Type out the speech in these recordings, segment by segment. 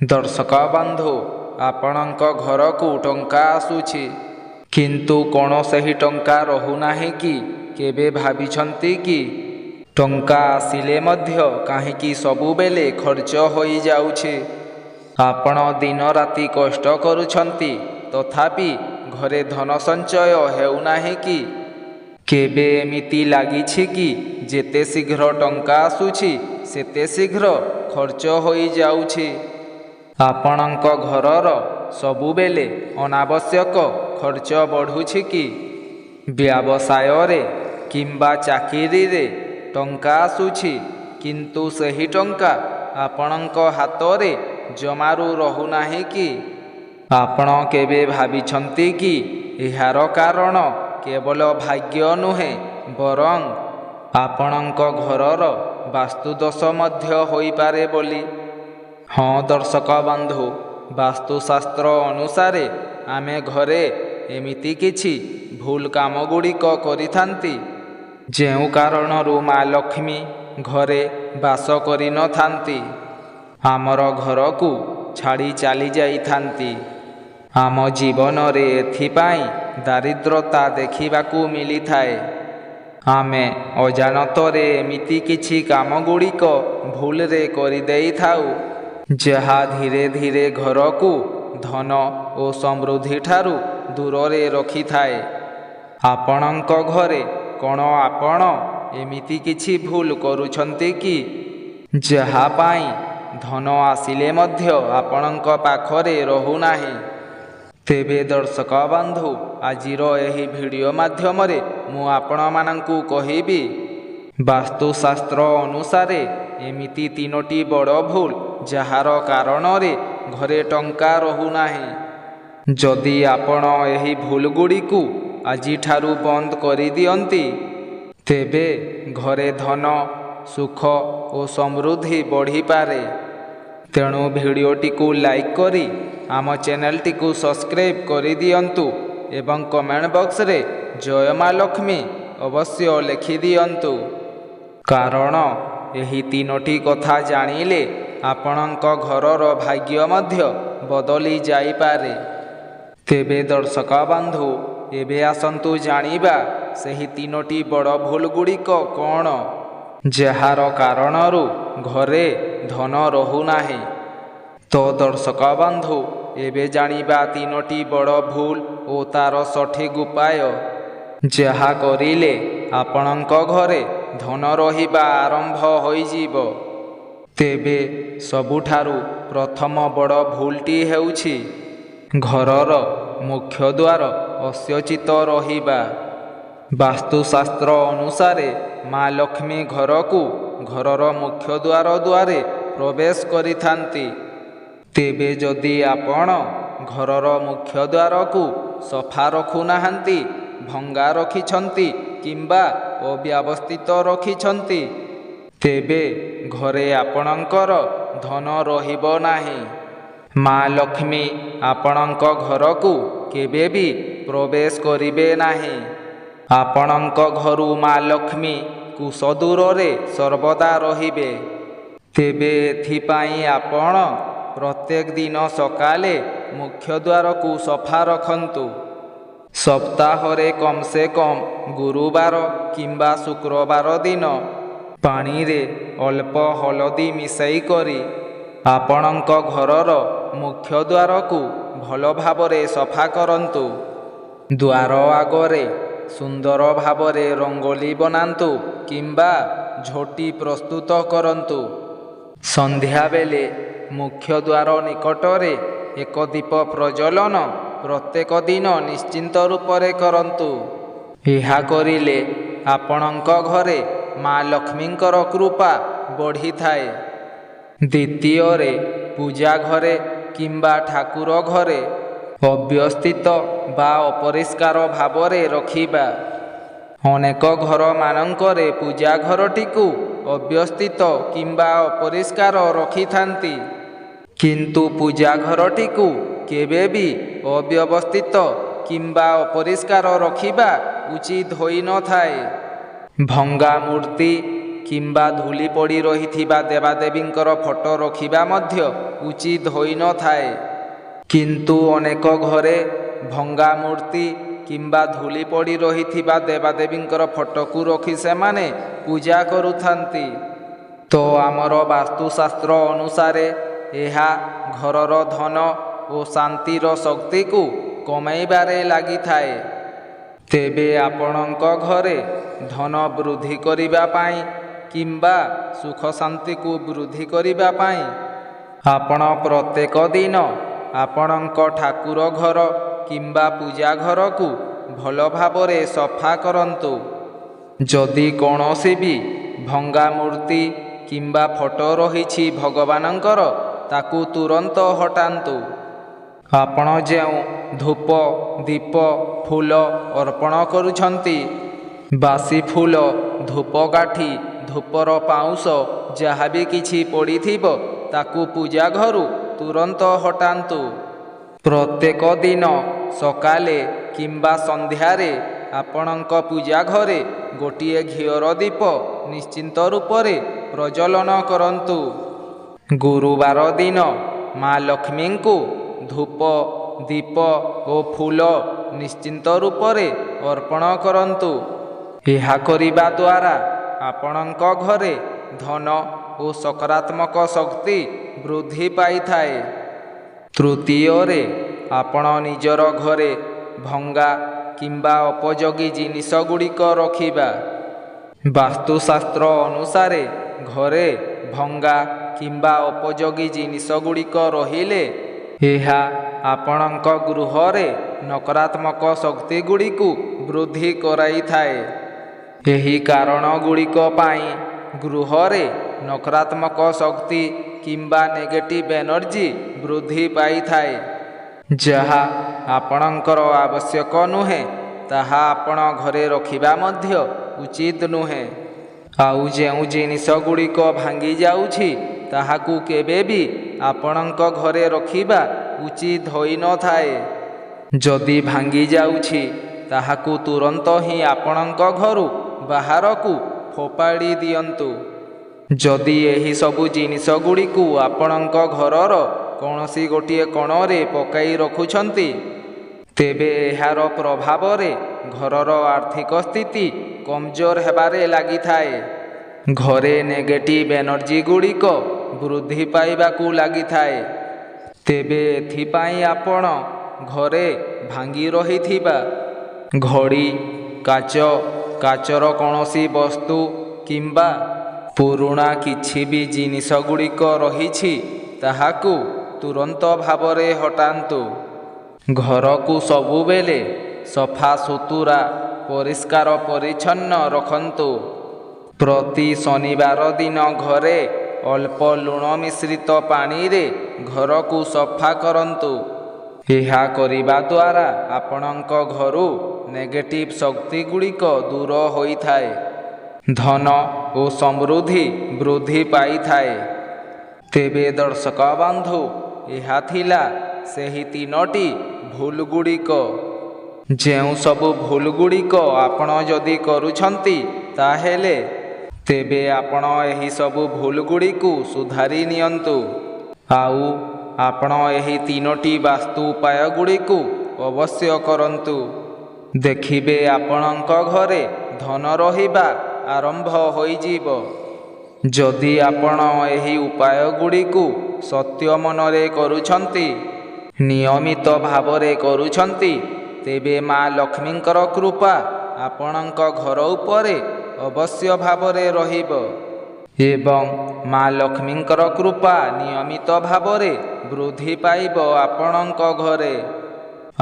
ଦର୍ଶକ ବନ୍ଧୁ, ଆପଣଙ୍କ ଘରକୁ ଟଙ୍କା ଆସୁଛି, କିନ୍ତୁ କ'ଣ ସେହି ଟଙ୍କା ରହୁନାହିଁ କି? କେବେ ଭାବିଛନ୍ତି କି? ଟଙ୍କା ଆସିଲେ ମଧ୍ୟ କାହିଁକି ସବୁବେଳେ ଖର୍ଚ୍ଚ ହୋଇଯାଉଛି? ଆପଣ ଦିନ ରାତି କଷ୍ଟ କରୁଛନ୍ତି, ତଥାପି ଘରେ ଧନ ସଞ୍ଚୟ ହେଉନାହିଁ କି? କେବେ ଏମିତି ଲାଗିଛି କି ଯେତେ ଶୀଘ୍ର ଟଙ୍କା ଆସୁଛି ସେତେ ଶୀଘ୍ର ଖର୍ଚ୍ଚ ହୋଇଯାଉଛି? ଆପଣଙ୍କ ଘରର ସବୁବେଳେ ଅନାବଶ୍ୟକ ଖର୍ଚ୍ଚ ବଢ଼ୁଛି କି? ବ୍ୟବସାୟରେ କିମ୍ବା ଚାକିରିରେ ଟଙ୍କା ଆସୁଛି, କିନ୍ତୁ ସେହି ଟଙ୍କା ଆପଣଙ୍କ ହାତରେ ଜମାରୁ ରହୁନାହିଁ କି? ଆପଣ କେବେ ଭାବିଛନ୍ତି କି ଏହାର କାରଣ କେବଳ ଭାଗ୍ୟ ନୁହେଁ, ବରଂ ଆପଣଙ୍କ ଘରର ବାସ୍ତୁଦୋଷ ମଧ୍ୟ ହୋଇପାରେ ବୋଲି? ହଁ ଦର୍ଶକ ବନ୍ଧୁ, ବାସ୍ତୁଶାସ୍ତ୍ର ଅନୁସାରେ ଆମେ ଘରେ ଏମିତି କିଛି ଭୁଲ କାମଗୁଡ଼ିକ କରିଥାନ୍ତି, ଯେଉଁ କାରଣରୁ ମା ଲକ୍ଷ୍ମୀ ଘରେ ବାସ କରିନଥାନ୍ତି, ଆମର ଘରକୁ ଛାଡ଼ି ଚାଲିଯାଇଥାନ୍ତି। ଆମ ଜୀବନରେ ଏଥିପାଇଁ ଦାରିଦ୍ରତା ଦେଖିବାକୁ ମିଳିଥାଏ। ଆମେ ଅଜାଣତରେ ଏମିତି କିଛି କାମଗୁଡ଼ିକ ଭୁଲରେ କରିଦେଇଥାଉ, ଯାହା ଧୀରେ ଧୀରେ ଘରକୁ ଧନ ଓ ସମୃଦ୍ଧିଠାରୁ ଦୂରରେ ରଖିଥାଏ। ଆପଣଙ୍କ ଘରେ କ'ଣ ଆପଣ ଏମିତି କିଛି ଭୁଲ କରୁଛନ୍ତି କି, ଯାହା ପାଇଁ ଧନ ଆସିଲେ ମଧ୍ୟ ଆପଣଙ୍କ ପାଖରେ ରହୁନାହିଁ? ତେବେ ଦର୍ଶକ ବନ୍ଧୁ, ଆଜିର ଏହି ଭିଡ଼ିଓ ମାଧ୍ୟମରେ ମୁଁ ଆପଣମାନଙ୍କୁ କହିବି, ବାସ୍ତୁଶାସ୍ତ୍ର ଅନୁସାରେ ଏମିତି ତିନୋଟି ବଡ଼ ଭୁଲ ଯାହାର କାରଣରେ ଘରେ ଟଙ୍କା ରହୁନାହିଁ। ଯଦି ଆପଣ ଏହି ଭୁଲଗୁଡ଼ିକୁ ଆଜିଠାରୁ ବନ୍ଦ କରିଦିଅନ୍ତି, ତେବେ ଘରେ ଧନ, ସୁଖ ଓ ସମୃଦ୍ଧି ବଢ଼ିପାରେ। ତେଣୁ ଭିଡ଼ିଓଟିକୁ ଲାଇକ୍ କରି ଆମ ଚ୍ୟାନେଲଟିକୁ ସବସ୍କ୍ରାଇବ୍ କରିଦିଅନ୍ତୁ ଏବଂ କମେଣ୍ଟ ବକ୍ସରେ ଜୟ ମା ଲକ୍ଷ୍ମୀ ଅବଶ୍ୟ ଲେଖିଦିଅନ୍ତୁ। କାରଣ ଏହି ତିନୋଟି କଥା ଜାଣିଲେ ଆପଣଙ୍କ ଘରର ଭାଗ୍ୟ ମଧ୍ୟ ବଦଳି ଯାଇପାରେ। ତେବେ ଦର୍ଶକ ବନ୍ଧୁ, ଏବେ ଆସନ୍ତୁ ଜାଣିବା ସେହି ତିନୋଟି ବଡ଼ ଭୁଲଗୁଡ଼ିକ କ'ଣ, ଯାହାର କାରଣରୁ ଘରେ ଧନ ରହୁନାହିଁ। ତ ଦର୍ଶକ ବନ୍ଧୁ, ଏବେ ଜାଣିବା ତିନୋଟି ବଡ଼ ଭୁଲ ଓ ତା'ର ସଠିକ୍ ଉପାୟ, ଯାହା କରିଲେ ଆପଣଙ୍କ ଘରେ ଧନ ରହିବା ଆରମ୍ଭ ହୋଇଯିବ। ତେବେ ସବୁଠାରୁ ପ୍ରଥମ ବଡ଼ ଭୁଲଟି ହେଉଛି ଘରର ମୁଖ୍ୟ ଦ୍ୱାର ଅସଜ୍ଜିତ ରହିବା। ବାସ୍ତୁଶାସ୍ତ୍ର ଅନୁସାରେ ମା ଲକ୍ଷ୍ମୀ ଘରକୁ ଘରର ମୁଖ୍ୟ ଦ୍ୱାର ଦ୍ୱାରେ ପ୍ରବେଶ କରିଥାନ୍ତି। ତେବେ ଯଦି ଆପଣ ଘରର ମୁଖ୍ୟ ଦ୍ୱାରକୁ ସଫା ରଖୁନାହାନ୍ତି, ଭଙ୍ଗା ରଖିଛନ୍ତି କିମ୍ବା ଅବ୍ୟବସ୍ଥିତ ରଖିଛନ୍ତି, ତେବେ ଘରେ ଆପଣଙ୍କର ଧନ ରହିବ ନାହିଁ। ମା ଲକ୍ଷ୍ମୀ ଆପଣଙ୍କ ଘରକୁ କେବେ ବି ପ୍ରବେଶ କରିବେ ନାହିଁ। ଆପଣଙ୍କ ଘରୁ ମା ଲକ୍ଷ୍ମୀ କୁଶ ଦୂରରେ ସର୍ବଦା ରହିବେ। ତେବେ ଏଥିପାଇଁ ଆପଣ ପ୍ରତ୍ୟେକ ଦିନ ସକାଳେ ମୁଖ୍ୟ ଦ୍ୱାରକୁ ସଫା ରଖନ୍ତୁ। ସପ୍ତାହରେ କମ୍ ସେ କମ୍ ଗୁରୁବାର କିମ୍ବା ଶୁକ୍ରବାର ଦିନ ପାଣିରେ ଅଳ୍ପ ହଳଦୀ ମିଶାଇ କରି ଆପଣଙ୍କ ଘରର ମୁଖ୍ୟ ଦ୍ୱାରକୁ ଭଲ ଭାବରେ ସଫା କରନ୍ତୁ। ଦ୍ୱାର ଆଗରେ ସୁନ୍ଦର ଭାବରେ ରଙ୍ଗୋଲି ବନାନ୍ତୁ କିମ୍ବା ଝୋଟି ପ୍ରସ୍ତୁତ କରନ୍ତୁ। ସନ୍ଧ୍ୟାବେଳେ ମୁଖ୍ୟ ଦ୍ୱାର ନିକଟରେ ଏକ ଦୀପ ପ୍ରଜ୍ୱଳନ ପ୍ରତ୍ୟେକ ଦିନ ନିଶ୍ଚିନ୍ତ ରୂପରେ କରନ୍ତୁ। ଏହା କରିଲେ ଆପଣଙ୍କ ଘରେ ମା ଲକ୍ଷ୍ମୀଙ୍କର କୃପା ବଢ଼ିଥାଏ। ଦ୍ୱିତୀୟରେ, ପୂଜା ଘରେ କିମ୍ବା ଠାକୁର ଘରେ ଅବ୍ୟବସ୍ଥିତ ବା ଅପରିଷ୍କାର ଭାବରେ ରଖିବା। ଅନେକ ଘରମାନଙ୍କରେ ପୂଜା ଘରଟିକୁ ଅବ୍ୟବସ୍ଥିତ କିମ୍ବା ଅପରିଷ୍କାର ରଖିଥାନ୍ତି, କିନ୍ତୁ ପୂଜା ଘରଟିକୁ କେବେ ବି ଅବ୍ୟବସ୍ଥିତ କିମ୍ବା ଅପରିଷ୍କାର ରଖିବା ଉଚିତ ହୋଇନଥାଏ। ଭଙ୍ଗା ମୂର୍ତ୍ତି କିମ୍ବା ଧୂଳି ପଡ଼ି ରହିଥିବା ଦେବାଦେବୀଙ୍କର ଫଟୋ ରଖିବା ମଧ୍ୟ ଉଚିତ ହୋଇନଥାଏ। କିନ୍ତୁ ଅନେକ ଘରେ ଭଙ୍ଗା ମୂର୍ତ୍ତି କିମ୍ବା ଧୂଳି ପଡ଼ି ରହିଥିବା ଦେବାଦେବୀଙ୍କର ଫଟୋକୁ ରଖି ସେମାନେ ପୂଜା କରୁଥାନ୍ତି। ତ ଆମର ବାସ୍ତୁଶାସ୍ତ୍ର ଅନୁସାରେ ଏହା ଘରର ଧନ ଓ ଶାନ୍ତିର ଶକ୍ତିକୁ କମାଇବାରେ ଲାଗିଥାଏ। ତେବେ ଆପଣଙ୍କ ଘରେ ଧନ ବୃଦ୍ଧି କରିବା ପାଇଁ କିମ୍ବା ସୁଖ ଶାନ୍ତିକୁ ବୃଦ୍ଧି କରିବା ପାଇଁ ଆପଣ ପ୍ରତ୍ୟେକ ଦିନ ଆପଣଙ୍କ ଠାକୁର ଘର କିମ୍ବା ପୂଜା ଘରକୁ ଭଲ ଭାବରେ ସଫା କରନ୍ତୁ। ଯଦି କୌଣସି ବି ଭଙ୍ଗା ମୂର୍ତ୍ତି କିମ୍ବା ଫଟୋ ରହିଛି ଭଗବାନଙ୍କର, ତାକୁ ତୁରନ୍ତ ହଟାନ୍ତୁ। ଆପଣ ଯେଉଁ ଧୂପ, ଦୀପ, ଫୁଲ ଅର୍ପଣ କରୁଛନ୍ତି, ବାସି ଫୁଲ, ଧୂପକାଠି, ଧୂପର ପାଉଁଶ ଯାହା ବି କିଛି ପଡ଼ିଥିବ ତାକୁ ପୂଜା ଘରୁ ତୁରନ୍ତ ହଟାନ୍ତୁ। ପ୍ରତ୍ୟେକ ଦିନ ସକାଳେ କିମ୍ବା ସନ୍ଧ୍ୟାରେ ଆପଣଙ୍କ ପୂଜା ଘରେ ଗୋଟିଏ ଘିଅର ଦୀପ ନିଶ୍ଚିନ୍ତ ରୂପରେ ପ୍ରଜ୍ୱଳନ କରନ୍ତୁ। ଗୁରୁବାର ଦିନ ମା ଲକ୍ଷ୍ମୀଙ୍କୁ ଧୂପ, ଦୀପ ଓ ଫୁଲ ନିଶ୍ଚିନ୍ତ ରୂପରେ ଅର୍ପଣ କରନ୍ତୁ। ଏହା କରିବା ଦ୍ୱାରା ଆପଣଙ୍କ ଘରେ ଧନ ଓ ସକାରାତ୍ମକ ଶକ୍ତି ବୃଦ୍ଧି ପାଇଥାଏ। ତୃତୀୟରେ, ଆପଣ ନିଜର ଘରେ ଭଙ୍ଗା କିମ୍ବା ଉପଯୋଗୀ ଜିନିଷ ଗୁଡ଼ିକ ରଖିବା। ବାସ୍ତୁଶାସ୍ତ୍ର ଅନୁସାରେ ଘରେ ଭଙ୍ଗା କିମ୍ବା ଉପଯୋଗୀ ଜିନିଷ ଗୁଡ଼ିକ ରହିଲେ ଏହା ଆପଣଙ୍କ ଗୃହରେ ନକାରାତ୍ମକ ଶକ୍ତି ଗୁଡ଼ିକୁ ବୃଦ୍ଧି କରାଇଥାଏ। ଏହି କାରଣ ଗୁଡ଼ିକ ପାଇଁ ଗୃହରେ ନକାରାତ୍ମକ ଶକ୍ତି କିମ୍ବା ନେଗେଟିଭ୍ ଏନର୍ଜି ବୃଦ୍ଧି ପାଇଥାଏ। ଯାହା ଆପଣଙ୍କର ଆବଶ୍ୟକ ନୁହେଁ ତାହା ଆପଣ ଘରେ ରଖିବା ମଧ୍ୟ ଉଚିତ ନୁହେଁ। ଆଉ ଯେଉଁ ଜିନିଷ ଗୁଡ଼ିକ ଭାଙ୍ଗି ଯାଉଛି ତାହାକୁ କେବେ ବି ଆପଣଙ୍କ ଘରେ ରଖିବା ଉଚିତ ହୋଇନଥାଏ। ଯଦି ଭାଙ୍ଗି ଯାଉଛି ତାହାକୁ ତୁରନ୍ତ ହିଁ ଆପଣଙ୍କ ଘରୁ ବାହାରକୁ ଫୋପାଡ଼ି ଦିଅନ୍ତୁ। ଯଦି ଏହି ସବୁ ଜିନିଷ ଗୁଡ଼ିକୁ ଆପଣଙ୍କ ଘରର କୌଣସି ଗୋଟିଏ କୋଣରେ ପକାଇ ରଖୁଛନ୍ତି, ତେବେ ଏହାର ପ୍ରଭାବରେ ଘରର ଆର୍ଥିକ ସ୍ଥିତି କମଜୋର ହେବାରେ ଲାଗିଥାଏ। ଘରେ ନେଗେଟିଭ୍ ଏନର୍ଜି ଗୁଡ଼ିକ ବୃଦ୍ଧି ପାଇବାକୁ ଲାଗିଥାଏ। ତେବେ ଏଥିପାଇଁ ଆପଣ ଘରେ ଭାଙ୍ଗି ରହିଥିବା ଘଡ଼ି, କାଚ, କାଚର କୌଣସି ବସ୍ତୁ କିମ୍ବା ପୁରୁଣା କିଛି ବି ଜିନିଷ ଗୁଡ଼ିକ ରହିଛି ତାହାକୁ ତୁରନ୍ତ ଭାବରେ ହଟାନ୍ତୁ। ଘରକୁ ସବୁବେଳେ ସଫା ସୁତୁରା, ପରିଷ୍କାର ପରିଚ୍ଛନ୍ନ ରଖନ୍ତୁ। ପ୍ରତି ଶନିବାର ଦିନ ଘରେ ଅଳ୍ପ ଲୁଣ ମିଶ୍ରିତ ପାଣିରେ ଘରକୁ ସଫା କରନ୍ତୁ। ଏହା କରିବା ଦ୍ୱାରା ଆପଣଙ୍କ ଘରୁ ନେଗେଟିଭ୍ ଶକ୍ତି ଗୁଡ଼ିକ ଦୂର ହୋଇଥାଏ। ଧନ ଓ ସମୃଦ୍ଧି ବୃଦ୍ଧି ପାଇଥାଏ। ତେବେ ଦର୍ଶକ ବନ୍ଧୁ, ଏହା ଥିଲା ସେହି 3ଟି ଭୁଲ ଗୁଡ଼ିକ। ଯେଉଁ ସବୁ ଭୁଲ ଗୁଡ଼ିକ ଆପଣ ଯଦି କରୁଛନ୍ତି ତାହେଲେ ତେବେ ଆପଣ ଏହି ସବୁ ଭୁଲ ଗୁଡ଼ିକୁ ସୁଧାରି ନିଅନ୍ତୁ। ଆଉ ଆପଣ ଏହି 3ଟି ବାସ୍ତୁ ଉପାୟ ଗୁଡ଼ିକୁ ଅବଶ୍ୟ କରନ୍ତୁ। ଦେଖିବେ ଆପଣଙ୍କ ଘରେ ଧନ ରହିବା ଆରମ୍ଭ ହୋଇଯିବ। ଯଦି ଆପଣ ଏହି ଉପାୟ ଗୁଡ଼ିକୁ ସତ୍ୟ ମନରେ କରୁଛନ୍ତି, ନିୟମିତ ଭାବରେ କରୁଛନ୍ତି, ତେବେ ମା ଲକ୍ଷ୍ମୀଙ୍କର କୃପା ଆପଣଙ୍କ ଘର ଉପରେ ଅବଶ୍ୟ ଭାବରେ ରହିବ। ଏବଂ ମା ଲକ୍ଷ୍ମୀଙ୍କର କୃପା ନିୟମିତ ଭାବରେ ବୃଦ୍ଧି ପାଇବ ଆପଣଙ୍କ ଘରେ।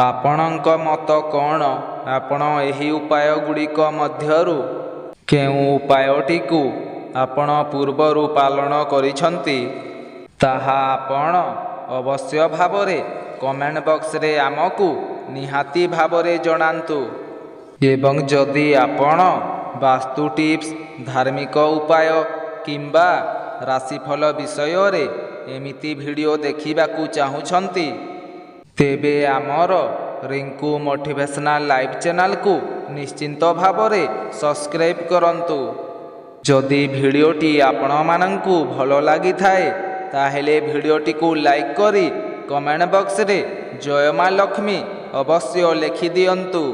ଆପଣଙ୍କ ମତ କ'ଣ? ଆପଣ ଏହି ଉପାୟ ଗୁଡ଼ିକ ମଧ୍ୟରୁ କେଉଁ ଉପାୟଟିକୁ ଆପଣ ପୂର୍ବରୁ ପାଳନ କରିଛନ୍ତି ତାହା ଆପଣ ଅବଶ୍ୟ ଭାବରେ କମେଣ୍ଟ ବକ୍ସରେ ଆମକୁ ନିହାତି ଭାବରେ ଜଣାନ୍ତୁ। ଏବଂ ଯଦି ଆପଣ ବାସ୍ତୁ ଟିପ୍ସ, ଧାର୍ମିକ ଉପାୟ କିମ୍ବା ରାଶିଫଳ ବିଷୟରେ ଏମିତି ଭିଡ଼ିଓ ଦେଖିବାକୁ ଚାହୁଁଛନ୍ତି, ତେବେ ଆମର ରିଙ୍କୁ ମୋଟିଭେସନାଲ ଲାଇଭ୍ ଚ୍ୟାନେଲକୁ ନିଶ୍ଚିନ୍ତ ଭାବରେ ସବସ୍କ୍ରାଇବ୍ କରନ୍ତୁ। ଯଦି ଭିଡ଼ିଓଟି ଆପଣମାନଙ୍କୁ ଭଲ ଲାଗିଥାଏ ତାହେଲେ ଭିଡ଼ିଓଟିକୁ ଲାଇକ୍ କରି କମେଣ୍ଟ ବକ୍ସରେ ଜୟ ମା ଲକ୍ଷ୍ମୀ ଅବଶ୍ୟ ଲେଖିଦିଅନ୍ତୁ।